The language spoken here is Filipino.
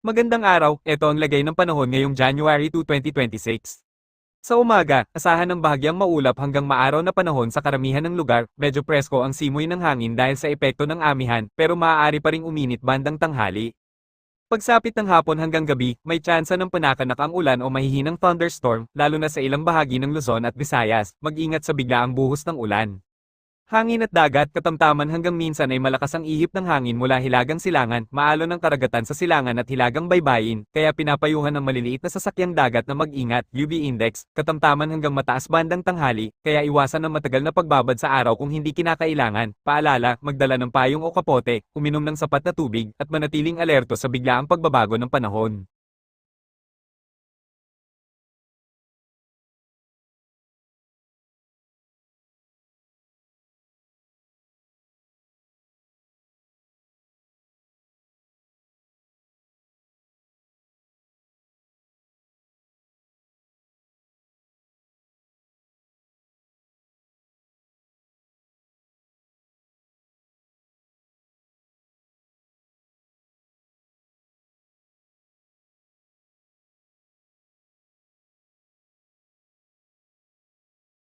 Magandang araw, eto ang lagay ng panahon ngayong January 2, 2026. Sa umaga, asahan ng bahagyang maulap hanggang maaraw na panahon sa karamihan ng lugar, medyo presko ang simoy ng hangin dahil sa epekto ng amihan, pero maaari pa ring uminit bandang tanghali. Pagsapit ng hapon hanggang gabi, may tsansa ng panakanak ang ulan o mahihinang thunderstorm, lalo na sa ilang bahagi ng Luzon at Visayas. Mag-ingat sa biglaang buhos ng ulan. Hangin at dagat, katamtaman hanggang minsan ay malakas ang ihip ng hangin mula hilagang silangan, maalon ng karagatan sa silangan at hilagang baybayin, kaya pinapayuhan ng maliliit na sasakyang dagat na mag-ingat, UV index, katamtaman hanggang mataas bandang tanghali, kaya iwasan ng matagal na pagbabad sa araw kung hindi kinakailangan. Paalala, magdala ng payong o kapote, uminom ng sapat na tubig, at manatiling alerto sa biglaang pagbabago ng panahon.